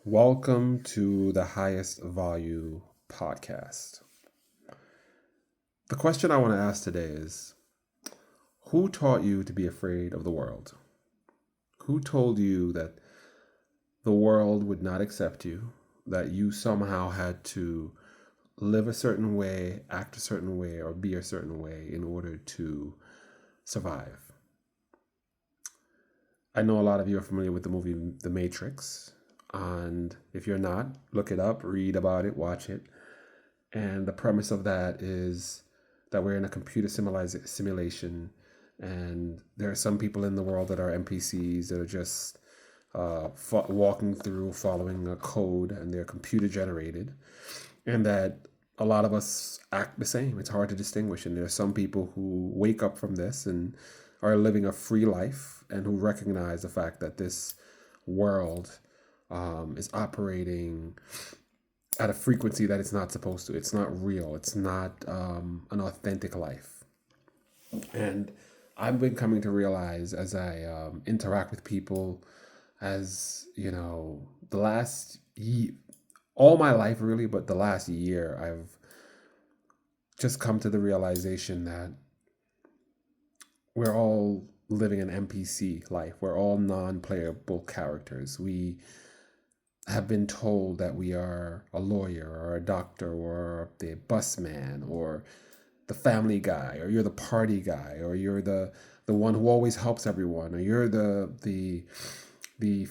Welcome to the Highest Value Podcast. The question I want to ask today is, who taught you to be afraid of the world? Who told you that the world would not accept you, that you somehow had to live a certain way, act a certain way, or be a certain way in order to survive? I know a lot of you are familiar with the movie The Matrix, and if you're not, look it up, read about it, watch it. And the premise of that is that we're in a computer simulation, and there are some people in the world that are NPCs that are just walking through, following a code, and they're computer generated, and that a lot of us act the same. It's hard to distinguish, and there are some people who wake up from this and are living a free life, and who recognize the fact that this world is operating at a frequency that it's not supposed to. It's not real. It's not an authentic life. And I've been coming to realize as I interact with people, as you know, all my life really, but the last year, I've just come to the realization that we're all living an NPC life. We're all non-playable characters. We have been told that we are a lawyer or a doctor or the busman or the family guy, or you're the party guy, or you're the one who always helps everyone, or you're the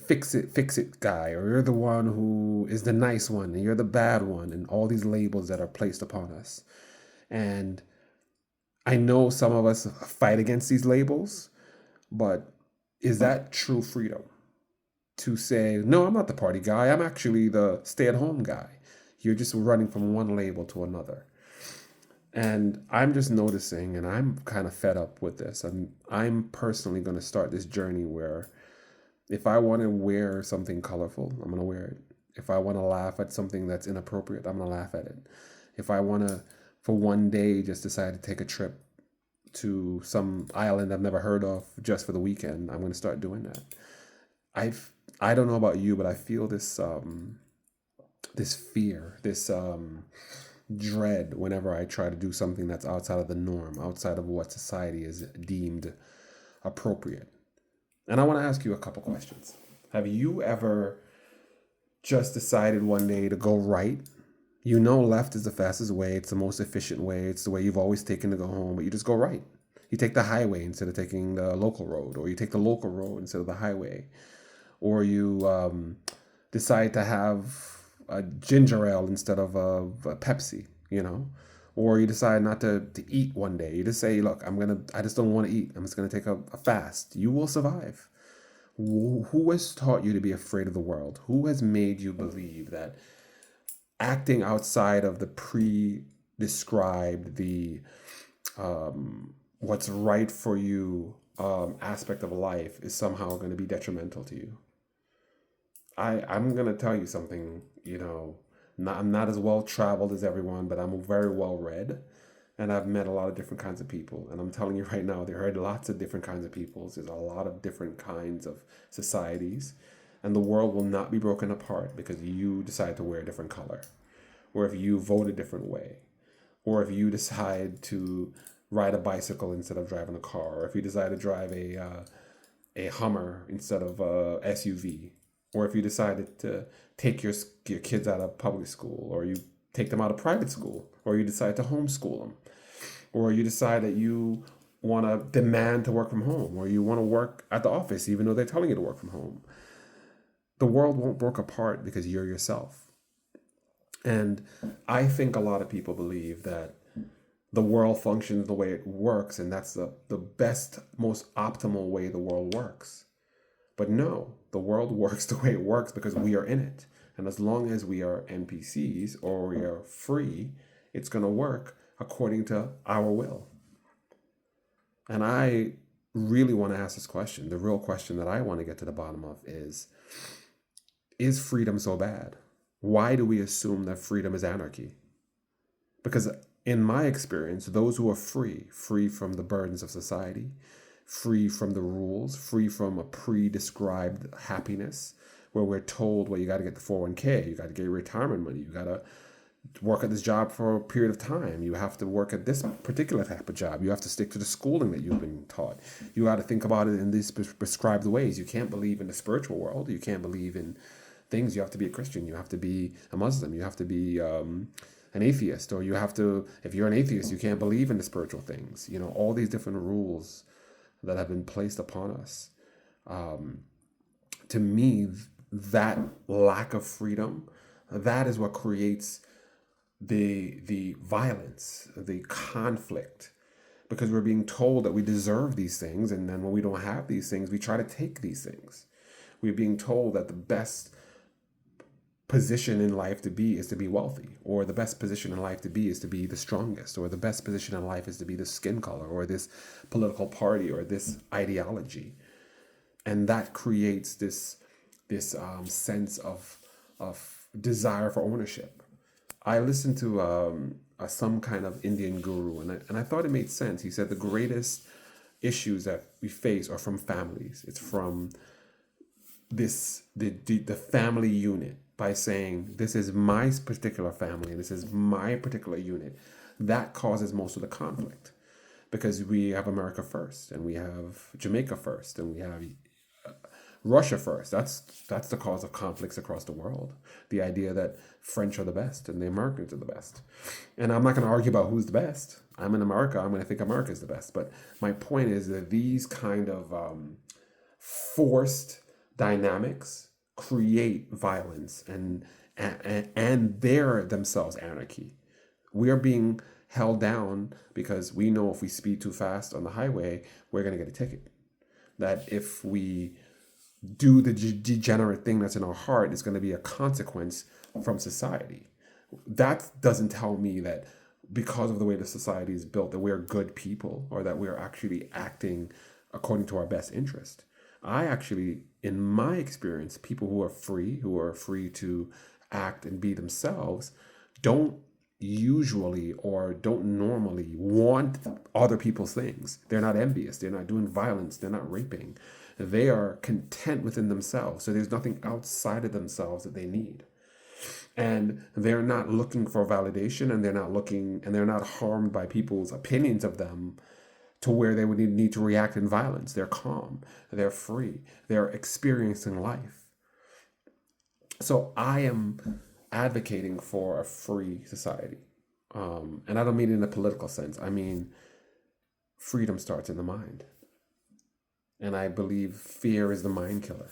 fix it guy, or you're the one who is the nice one and you're the bad one, and all these labels that are placed upon us. And I know some of us fight against these labels, but is that true freedom? To say, no, I'm not the party guy, I'm actually the stay at home guy. You're just running from one label to another. And I'm just noticing, and I'm kind of fed up with this. I'm personally going to start this journey where if I want to wear something colorful, I'm going to wear it. If I want to laugh at something that's inappropriate, I'm going to laugh at it. If I want to, for one day, just decide to take a trip to some island I've never heard of just for the weekend, I'm going to start doing that. I don't know about you, but I feel this fear, this dread whenever I try to do something that's outside of the norm, outside of what society is deemed appropriate. And I want to ask you a couple questions. Have you ever just decided one day to go right? You know left is the fastest way, it's the most efficient way, it's the way you've always taken to go home, but you just go right. You take the highway instead of taking the local road, or you take the local road instead of the highway, or you decide to have a ginger ale instead of a Pepsi, or you decide not to eat one day. You just say, look, I just don't want to eat. I'm just going to take a fast. You will survive. Who has taught you to be afraid of the world? Who has made you believe that acting outside of the pre-described, the what's right for you aspect of life is somehow going to be detrimental to you? I'm gonna tell you something. I'm not as well traveled as everyone, but I'm very well read, and I've met a lot of different kinds of people. And I'm telling you right now, there are lots of different kinds of peoples. There's a lot of different kinds of societies, and the world will not be broken apart because you decide to wear a different color, or if you vote a different way, or if you decide to ride a bicycle instead of driving a car, or if you decide to drive a Hummer instead of a SUV, or if you decided to take your kids out of public school, or you take them out of private school, or you decide to homeschool them, or you decide that you want to demand to work from home, or you want to work at the office even though they're telling you to work from home. The world won't break apart because you're yourself. And I think a lot of people believe that the world functions the way it works, and that's the best, most optimal way the world works. But no, the world works the way it works because we are in it. And as long as we are NPCs or we are free, it's going to work according to our will. And I really want to ask this question. The real question that I want to get to the bottom of is freedom so bad? Why do we assume that freedom is anarchy? Because in my experience, those who are free from the burdens of society, free from the rules, free from a pre-described happiness, where we're told, well, you got to get the 401k, you got to get your retirement money, you got to work at this job for a period of time, you have to work at this particular type of job, you have to stick to the schooling that you've been taught, you got to think about it in these prescribed ways. You can't believe in the spiritual world, you can't believe in things. You have to be a Christian, you have to be a Muslim, you have to be an atheist, or you have to, if you're an atheist, you can't believe in the spiritual things. All these different rules that have been placed upon us. To me, that lack of freedom, that is what creates the violence, the conflict, because we're being told that we deserve these things, and then when we don't have these things, we try to take these things. We're being told that the best position in life to be is to be wealthy, or the best position in life to be is to be the strongest, or the best position in life is to be this skin color, or this political party, or this ideology. And that creates this sense of desire for ownership. I listened to some kind of Indian guru, and I thought it made sense. He said the greatest issues that we face are from families. It's from the family unit, by saying this is my particular family and this is my particular unit. That causes most of the conflict, because we have America first, and we have Jamaica first, and we have Russia first. That's the cause of conflicts across the world. The idea that French are the best and the Americans are the best. And I'm not going to argue about who's the best. I'm in America. I'm going to think America is the best. But my point is that these kind of forced dynamics create violence, and they're themselves anarchy. We are being held down because we know if we speed too fast on the highway, we're going to get a ticket. That if we do the degenerate thing that's in our heart, it's going to be a consequence from society. That doesn't tell me that because of the way the society is built, that we're good people, or that we're actually acting according to our best interest. I actually, in my experience, people who are free to act and be themselves, don't usually or don't normally want other people's things. They're not envious. They're not doing violence. They're not raping. They are content within themselves. So there's nothing outside of themselves that they need. And they're not looking for validation, and they're not harmed by people's opinions of them to where they would need to react in violence. They're calm, they're free, they're experiencing life. So I am advocating for a free society. And I don't mean it in a political sense. I mean, freedom starts in the mind. And I believe fear is the mind killer.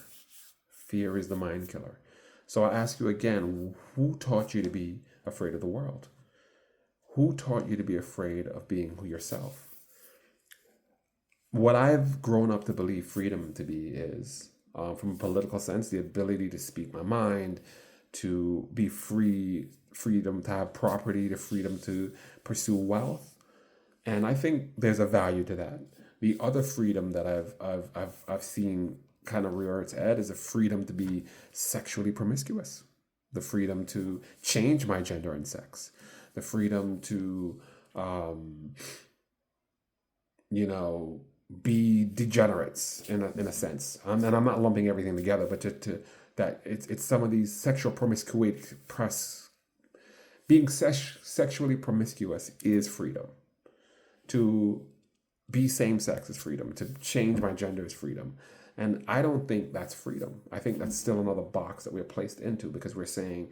Fear is the mind killer. So I ask you again, who taught you to be afraid of the world? Who taught you to be afraid of being yourself? What I've grown up to believe freedom to be is, from a political sense, the ability to speak my mind, to be free, freedom to have property, the freedom to pursue wealth. And I think there's a value to that. The other freedom that I've seen kind of rear its head is the freedom to be sexually promiscuous, the freedom to change my gender and sex, the freedom to, be degenerates in a sense. And I'm not lumping everything together, but to that it's some of these sexual promiscuity being sexually promiscuous is freedom. To be same sex is freedom. To change my gender is freedom. And I don't think that's freedom. I think that's still another box that we're placed into, because we're saying,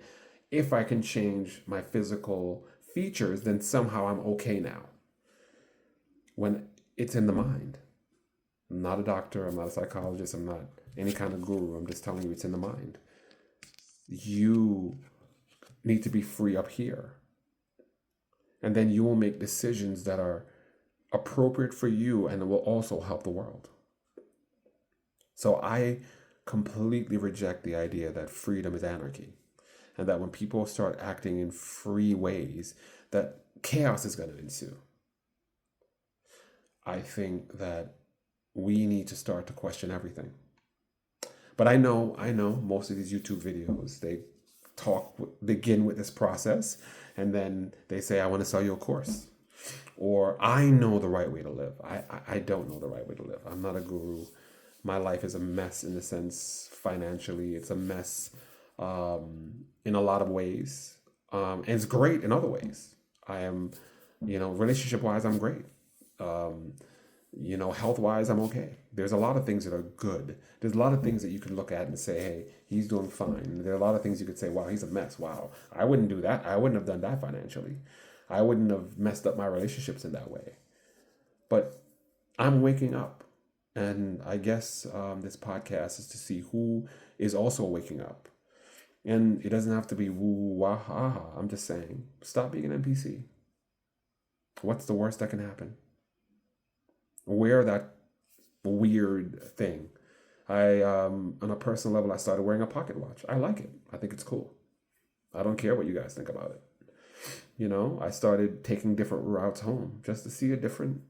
if I can change my physical features, then somehow I'm okay now. When it's in the mind. I'm not a doctor, I'm not a psychologist, I'm not any kind of guru. I'm just telling you it's in the mind. You need to be free up here. And then you will make decisions that are appropriate for you, and it will also help the world. So I completely reject the idea that freedom is anarchy, and that when people start acting in free ways, that chaos is going to ensue. I think that we need to start to question everything. But I know most of these YouTube videos, they begin with this process, and then they say, I want to sell you a course. Or I know the right way to live. I don't know the right way to live. I'm not a guru. My life is a mess in the sense financially. It's a mess in a lot of ways. And it's great in other ways. I am, relationship wise, I'm great. Um, health wise, I'm okay. There's a lot of things that are good. There's a lot of things that you can look at and say, hey, he's doing fine. There are a lot of things you could say, wow, he's a mess. Wow, I wouldn't do that. I wouldn't have done that financially. I wouldn't have messed up my relationships in that way. But I'm waking up. And I guess this podcast is to see who is also waking up. And it doesn't have to be woo, wah, ha, ha. I'm just saying, stop being an NPC. What's the worst that can happen? Wear that weird thing. On a personal level, I started wearing a pocket watch. I like it. I think it's cool. I don't care what you guys think about it. I started taking different routes home just to see a different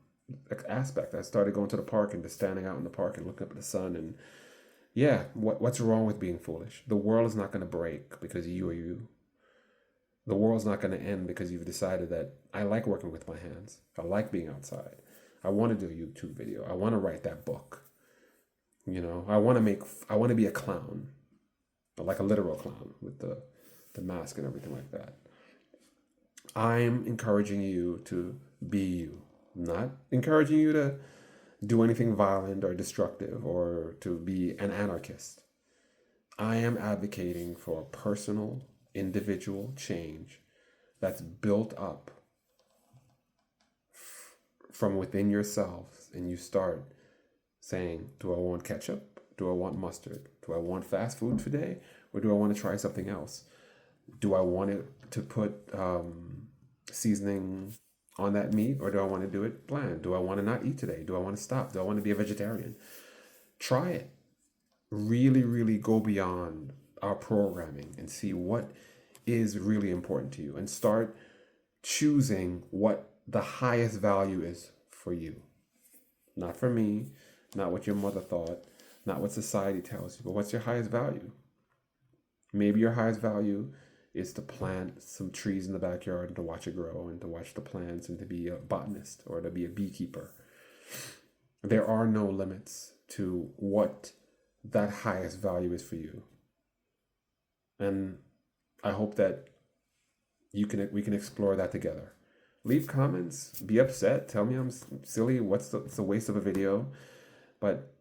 aspect. I started going to the park and just standing out in the park and looking up at the sun. And yeah, what's wrong with being foolish? The world is not going to break because you are you. The world's not going to end because you've decided that I like working with my hands. I like being outside. I want to do a YouTube video. I want to write that book. I want to be a clown, but like a literal clown with the mask and everything like that. I'm encouraging you to be you, not encouraging you to do anything violent or destructive or to be an anarchist. I am advocating for personal, individual change that's built up from within yourselves, and you start saying, do I want ketchup? Do I want mustard? Do I want fast food today? Or do I want to try something else? Do I want it to put seasoning on that meat, or do I want to do it bland? Do I want to not eat today? Do I want to stop? Do I want to be a vegetarian? Try it. Really, really go beyond our programming and see what is really important to you and start choosing what the highest value is for you. Not for me, not what your mother thought, not what society tells you, but what's your highest value? Maybe your highest value is to plant some trees in the backyard and to watch it grow and to watch the plants and to be a botanist or to be a beekeeper. There are no limits to what that highest value is for you. And I hope that we can explore that together. Leave comments, be upset, tell me I'm silly, it's a waste of a video. But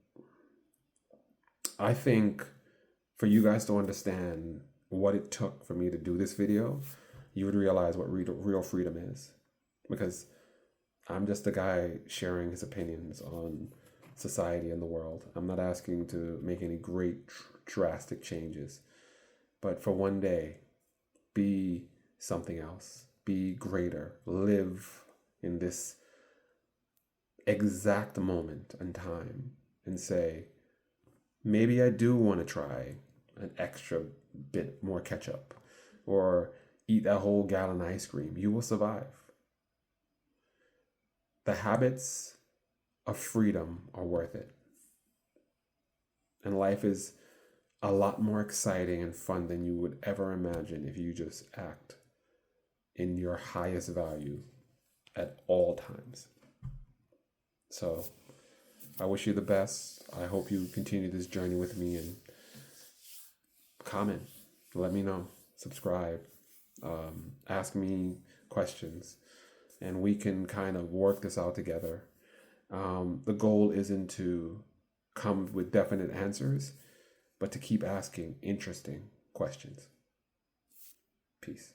I think for you guys to understand what it took for me to do this video, you would realize what real freedom is. Because I'm just a guy sharing his opinions on society and the world. I'm not asking to make any great drastic changes. But for one day, be something else. Be greater. Live in this exact moment in time and say, maybe I do want to try an extra bit more ketchup or eat that whole gallon of ice cream. You will survive. The habits of freedom are worth it. And life is a lot more exciting and fun than you would ever imagine if you just act in your highest value at all times. So I wish you the best. I hope you continue this journey with me, and comment, let me know, subscribe, ask me questions, and we can kind of work this out together. The goal isn't to come with definite answers, but to keep asking interesting questions. Peace.